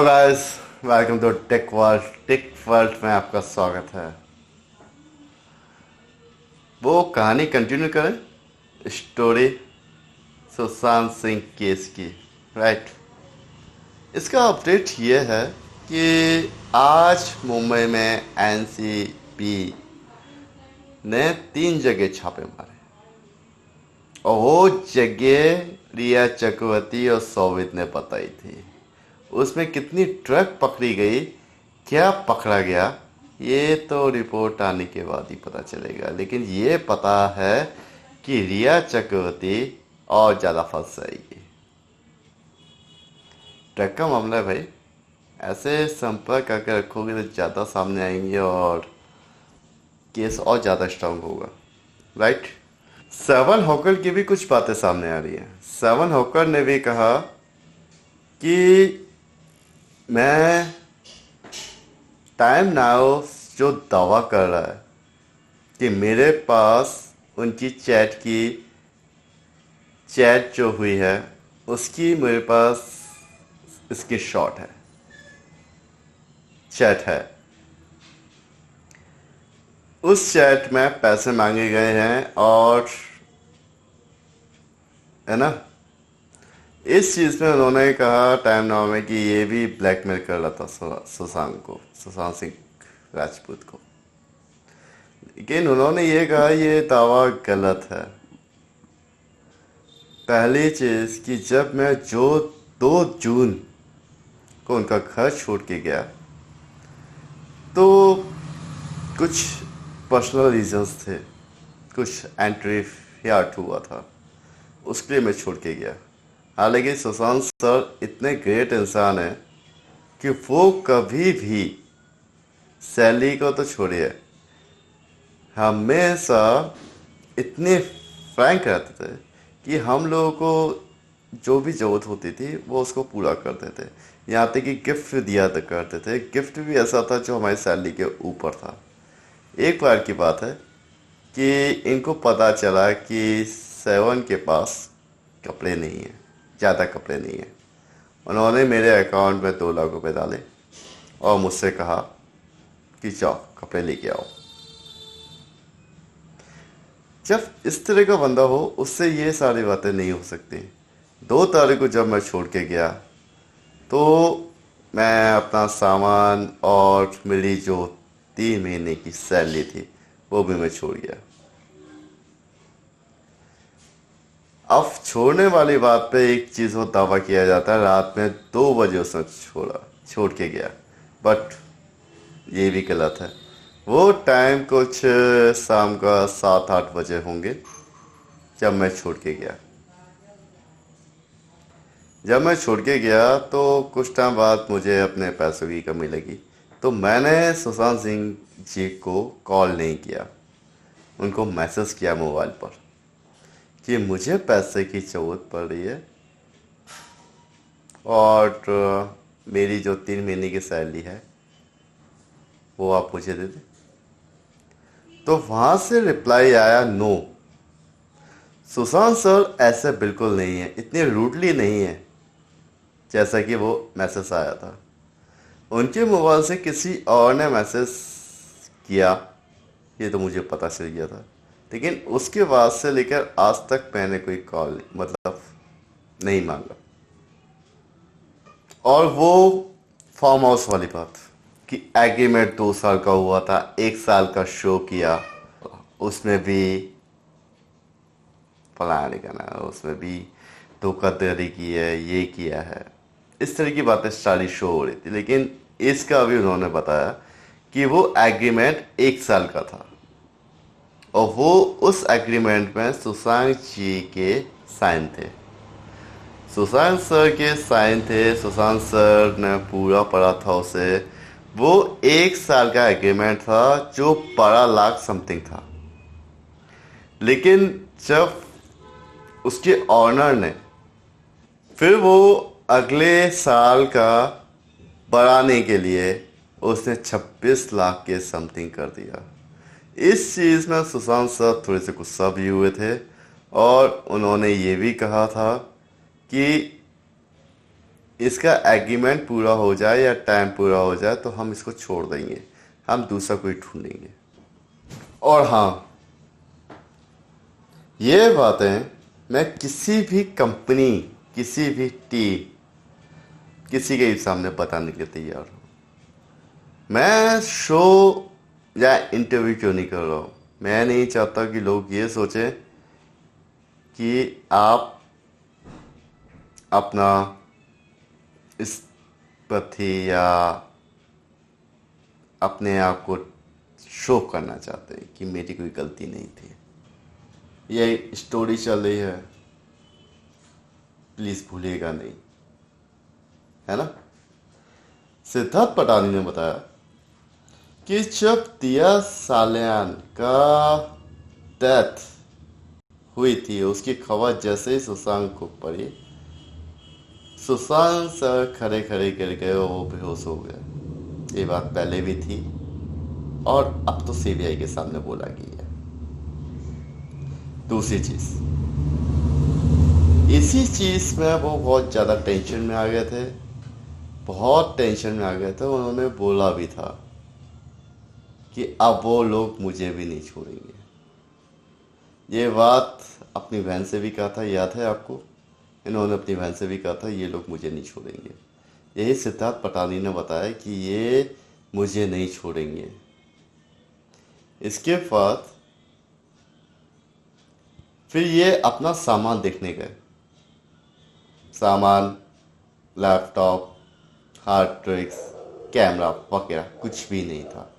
Hello guys, welcome to Tech World. Tech World में आपका स्वागत है। वो कहानी कंटिन्यू करें, स्टोरी सुशांत सिंह केस की, राइट। इसका अपडेट ये है कि आज मुंबई में एनसीबी ने 3 जगह छापे मारे और वो जगह रिया चक्रवर्ती और सौवित ने बताई थी। उसमें कितनी ट्रक पकड़ी गई, क्या पकड़ा गया, ये तो रिपोर्ट आने के बाद ही पता चलेगा। लेकिन ये पता है कि रिया चक्रवर्ती और ज़्यादा फंस जाएगी। ट्रक का मामला है भाई, ऐसे संपर्क अगर रखोगे तो ज़्यादा सामने आएंगे और केस और ज़्यादा स्ट्रांग होगा, राइट। सेवन हॉकर की भी कुछ बातें सामने आ रही हैं। सेवन हॉकर ने भी कहा कि मैं टाइम नाउ जो दावा कर रहा है कि मेरे पास उनकी चैट जो हुई है उसकी मेरे पास इसकी शॉट है, चैट है। उस चैट में पैसे मांगे गए हैं और है ना, इस चीज़ में उन्होंने कहा टाइम नाउ में कि ये भी ब्लैकमेल कर रहा था सुशांत सिंह राजपूत को। लेकिन उन्होंने ये कहा ये दावा गलत है। पहली चीज़ कि जब मैं जो 2 जून को उनका घर छोड़ के गया तो कुछ पर्सनल रीजंस थे, कुछ एंट्री यार्ड हुआ था, उसके लिए मैं छोड़ के गया। हालांकि सुशांत सर इतने ग्रेट इंसान हैं कि वो कभी भी सैली को तो छोड़िए, हमेशा इतने फ्रैंक रहते थे कि हम लोगों को जो भी ज़रूरत होती थी वो उसको पूरा करते थे। यहाँ तक कि गिफ्ट दिया करते थे। गिफ्ट भी ऐसा था जो हमारी सैलरी के ऊपर था। एक बार की बात है कि इनको पता चला कि सेवन के पास कपड़े नहीं हैं, ज़्यादा कपड़े नहीं हैं। उन्होंने मेरे अकाउंट में 2 लाख रुपए डाले और मुझसे कहा कि जाओ कपड़े लेके आओ। जब इस तरह का बंदा हो उससे ये सारी बातें नहीं हो सकती। 2 तारीख को जब मैं छोड़ के गया तो मैं अपना सामान और मेरी जो 3 महीने की सैलरी थी वो भी मैं छोड़ गया। अब छोड़ने वाली बात पे एक चीज़ वो दावा किया जाता है, रात में 2 बजे उसने छोड़ के गया, बट ये भी गलत है। वो टाइम कुछ शाम का 7-8 बजे होंगे जब मैं छोड़ के गया। जब मैं छोड़ के गया तो कुछ टाइम बाद मुझे अपने पैसों की कमी लगी, तो मैंने सुशांत सिंह जी को कॉल नहीं किया, उनको मैसेज किया मोबाइल पर कि मुझे पैसे की ज़रूरत पड़ रही है और मेरी जो 3 महीने की सैलरी है वो आप मुझे दे दें। तो वहाँ से रिप्लाई आया नो, सुशांत सर ऐसे बिल्कुल नहीं है, इतनी रूडली नहीं है जैसा कि वो मैसेज आया था। उनके मोबाइल से किसी और ने मैसेज किया, ये तो मुझे पता चल गया था। लेकिन उसके बाद से लेकर आज तक मैंने कोई कॉल मतलब नहीं मांगा। और वो फार्म हाउस वाली बात कि एग्रीमेंट 2 साल का हुआ था, 1 साल का शो किया, उसमें भी फलाने का ना, उसमें भी धोखाधड़ी की है, ये किया है, इस तरह की बातें सारी शो हो रही थी। लेकिन इसका भी उन्होंने बताया कि वो एग्रीमेंट 1 साल का था और वो उस एग्रीमेंट में सुशांत जी के साइन थे, सुशांत सर के साइन थे। सुशांत सर ने पूरा पढ़ा था उसे। वो 1 साल का एग्रीमेंट था जो 12 लाख समथिंग था। लेकिन जब उसके ऑनर ने फिर वो अगले साल का बढ़ाने के लिए उसने 26 लाख के समथिंग कर दिया। इस चीज़ में सुशांत सर थोड़े से गुस्सा भी हुए थे और उन्होंने ये भी कहा था कि इसका एग्रीमेंट पूरा हो जाए या टाइम पूरा हो जाए तो हम इसको छोड़ देंगे, हम दूसरा कोई ढूंढेंगे। और हाँ, ये बातें मैं किसी भी कंपनी, किसी भी टीम, किसी के भी सामने बताने के लिए तैयार हूँ। मैं शो या इंटरव्यू क्यों नहीं कर रहा हूँ, मैं नहीं चाहता कि लोग ये सोचें कि आप अपना इस प्रति या अपने आप को शो करना चाहते हैं कि मेरी कोई गलती नहीं थी। ये स्टोरी चल रही है, प्लीज़ भूलिएगा नहीं, है ना। सिद्धार्थ पटानी ने बताया कि जब दिया सालियान का डेथ हुई थी, उसकी खबर जैसे ही सुशांत को पड़ी, सुशांत सर खड़े खड़े गिर गए और वो बेहोश हो गए। ये बात पहले भी थी और अब तो सीबीआई के सामने बोला गई है। दूसरी चीज, इसी चीज में वो बहुत ज्यादा टेंशन में आ गए थे, बहुत टेंशन में आ गए थे। उन्होंने बोला भी था कि अब वो लोग मुझे भी नहीं छोड़ेंगे। ये बात अपनी बहन से भी कहा था, याद है आपको, इन्होंने अपनी बहन से भी कहा था ये लोग मुझे नहीं छोड़ेंगे। यही सिद्धार्थ पटानी ने बताया कि ये मुझे नहीं छोड़ेंगे। इसके बाद फिर ये अपना सामान देखने गए। सामान, लैपटॉप, हार्ड डिस्क, कैमरा वगैरह कुछ भी नहीं था।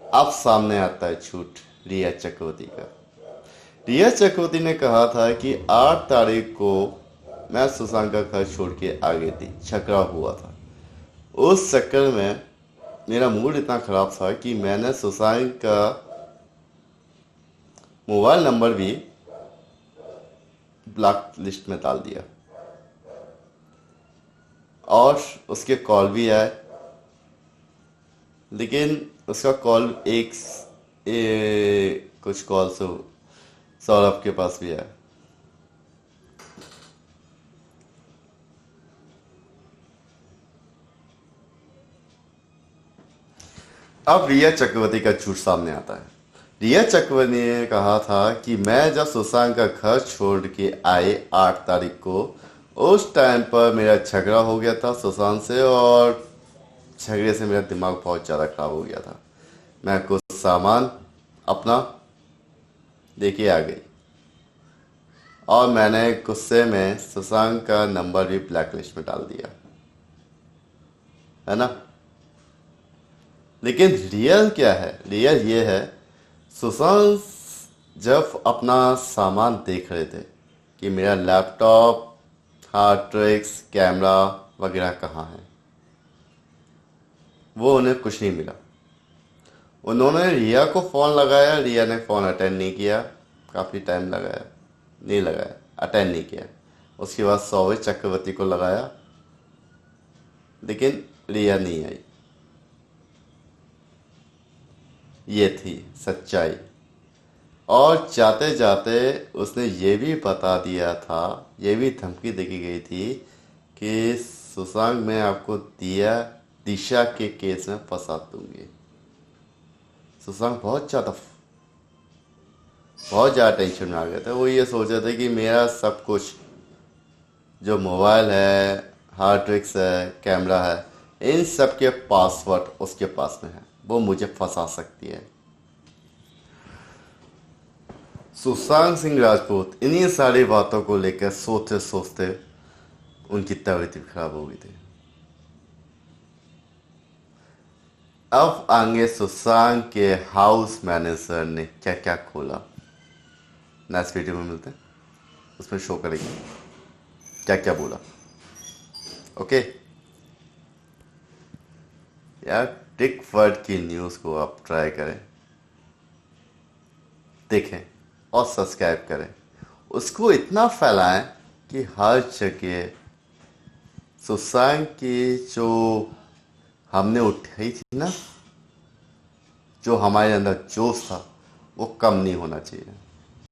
अब सामने आता है झूठ रिया चक्रवर्ती का। रिया चक्रवर्ती ने कहा था कि 8 तारीख को मैं सुशांत का घर छोड़ के आ गई थी, झगड़ा हुआ था। उस चक्कर में मेरा मूड इतना खराब था कि मैंने सुशांत का मोबाइल नंबर भी ब्लॉक लिस्ट में डाल दिया और उसके कॉल भी आए, लेकिन उसका कॉल कुछ कॉल सौरभ के पास भी आया। अब रिया चक्रवर्ती का झूठ सामने आता है। रिया चक्रवर्ती ने कहा था कि मैं जब सुशांत का घर छोड़ के आए 8 तारीख को, उस टाइम पर मेरा झगड़ा हो गया था सुशांत से और झगड़े से मेरा दिमाग बहुत ज़्यादा खराब हो गया था। मैं कुछ सामान अपना लेके आ गई और मैंने गुस्से में सुशांत का नंबर भी ब्लैक लिस्ट में डाल दिया, है ना। लेकिन रियल क्या है? रियल ये है, सुशांत जब अपना सामान देख रहे थे कि मेरा लैपटॉप, हार्ड डिस्क, कैमरा वगैरह कहाँ है, वो उन्हें कुछ नहीं मिला। उन्होंने रिया को फ़ोन लगाया, रिया ने फ़ोन अटेंड नहीं किया, काफ़ी टाइम लगाया, नहीं लगाया, अटेंड नहीं किया। उसके बाद सौरभ चक्रवर्ती को लगाया, लेकिन रिया नहीं आई। ये थी सच्चाई। और जाते जाते उसने ये भी बता दिया था, ये भी धमकी दी गई थी कि सुशांत मैं आपको दिशा के केस में फंसा दूंगी। सुशांत बहुत ज़्यादा टेंशन में आ गए थे। वो ये सोच रहे थे कि मेरा सब कुछ जो मोबाइल है, हार्ड डिस्क है, कैमरा है, इन सब के पासवर्ड उसके पास में है, वो मुझे फंसा सकती है। सुशांत सिंह राजपूत इन्हीं सारी बातों को लेकर सोचते सोचते उनकी तबीयत भी खराब हो गई थी। अब आगे सुशांत के हाउस मैनेजर ने क्या क्या खोला, नेक्स्ट वीडियो में मिलते हैं, उसमें शो करेंगे क्या क्या बोला। ओके यार, टिक वर्ड की न्यूज़ को आप ट्राई करें, देखें और सब्सक्राइब करें, उसको इतना फैलाएं कि हर जगह सुशांत की जो हमने उठाई थी ना, जो हमारे अंदर जोश था, वो कम नहीं होना चाहिए।